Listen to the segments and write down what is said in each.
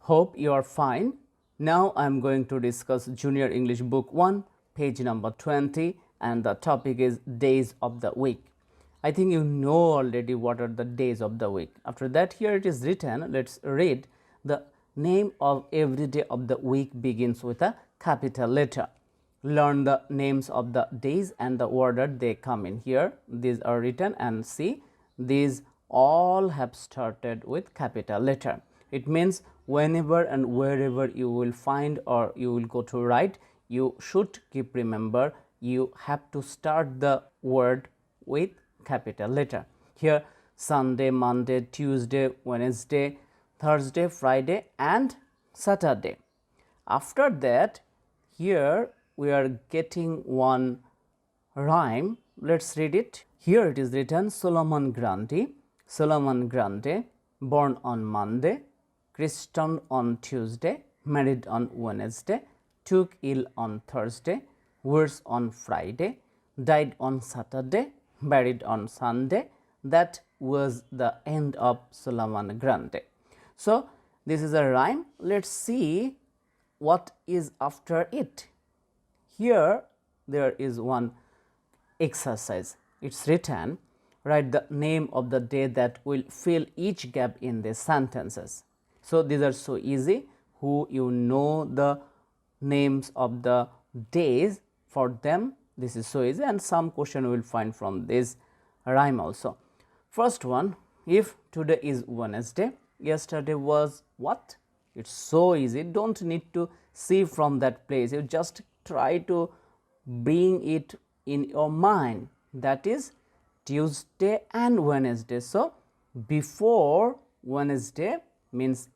Hope you are fine. Now I am going to discuss Junior English Book 1, page number 20, and the topic is days of the week. I think you know already what are the days of the week. After that, here it is written, let's read. The name of every day of the week begins with a capital letter. Learn the names of the days and the order they come in. Here these are written, and see, these all have started with capital letter. It means whenever and wherever you will find or you will go to write, you should keep remember you have to start the word with capital letter. Here Sunday, Monday, Tuesday, Wednesday, Thursday, Friday and Saturday. After that, here we are getting one rhyme. Let's read it. Here it is written, Solomon Grundy, born on Monday, christened on Tuesday, married on Wednesday, took ill on Thursday, worse on Friday, died on Saturday, buried on Sunday. That was the end of Solomon Grundy. So this is a rhyme. Let's see what is after it. Here there is one exercise. It's written, write the name of the day that will fill each gap in the sentences. So these are so easy. Who you know the names of the days, for them this is so easy, and some question we will find from this rhyme also. First one, if today is Wednesday, yesterday was what? It's so easy. Don't need to see from that place. You just try to bring it in your mind. That is Tuesday and Wednesday. So before Wednesday means,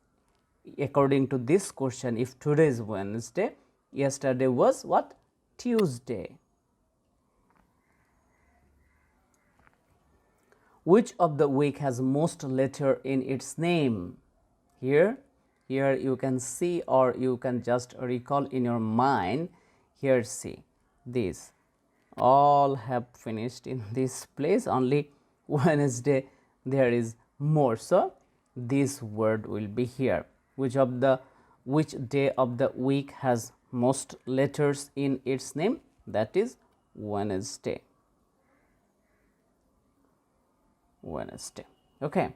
according to this question, if today is Wednesday, yesterday was what? Tuesday. Which of the week has most letter in its name? Here you can see, or you can just recall in your mind. Here see, these all have finished in this place. Only Wednesday there is more, so this word will be here. Which day of the week has most letters in its name? That is Wednesday. Okay.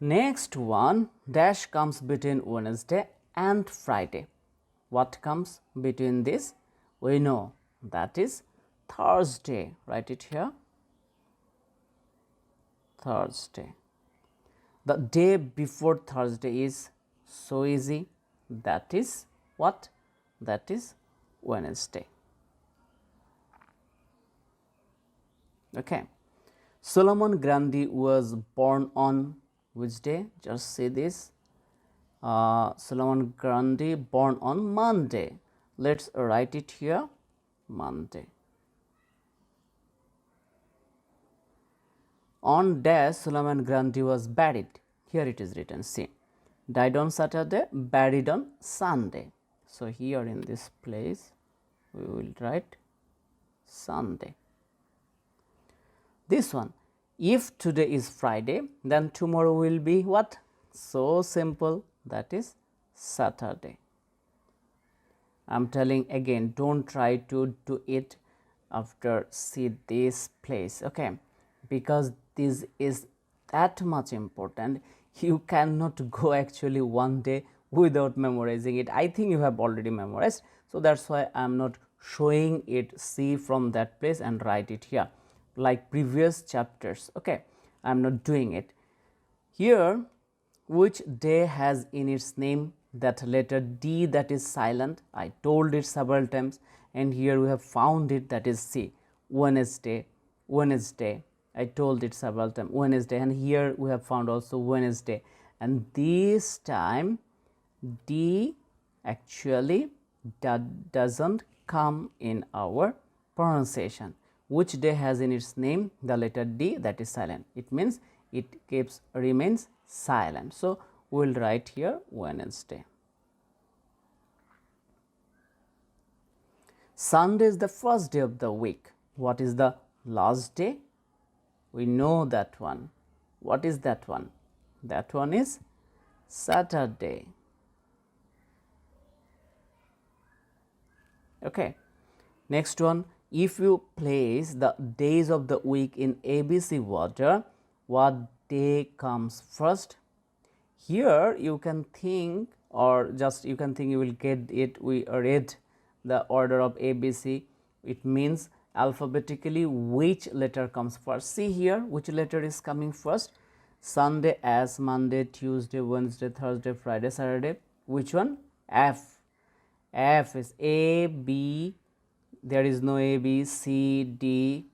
Next one, dash comes between Wednesday and Friday. What comes between this? We know that is Thursday. Write it here. Thursday. The day before Thursday is so easy. That is what? That is Wednesday. Okay. Solomon Grundy was born on which day? Just say this. Solomon Grundy born on Monday. Let's write it here. Monday. On dash Solomon Grundy was buried. Here it is written. See, died on Saturday, buried on Sunday. So here in this place we will write Sunday. This one, if today is Friday, then tomorrow will be what? So simple, that is Saturday. I am telling again, don't try to do it after see this place, okay? Because this is that much important. You cannot go actually one day without memorizing it. I think you have already memorized, so that's why I am not showing it. See from that place and write it here like previous chapters. Okay, I am not doing it here. Which day has in its name that letter D that is silent? I told it several times, and here we have found it, that is C, Wednesday. I told it several times, Wednesday, and here we have found also Wednesday, and this time D actually doesn't come in our pronunciation. Which day has in its name the letter D that is silent? It means it remains silent. So we will write here Wednesday. Sunday is the first day of the week. What is the last day? We know that one. What is that one? That one is Saturday. Okay. Next one, if you place the days of the week in ABC order, what day comes first? Here you can think, or just you can think you will get it. We read the order of ABC. It means alphabetically which letter comes first. See here which letter is coming first. Sunday as Monday, Tuesday, Wednesday, Thursday, Friday, Saturday. Which one? F. F is A, B. There is no A, B, C, D,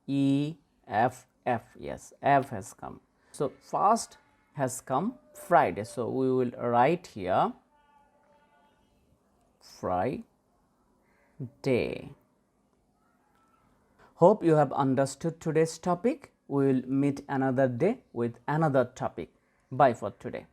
E, F, F. Yes, F has come. So first has come Friday. So we will write here Friday. Hope you have understood today's topic. We will meet another day with another topic. Bye for today.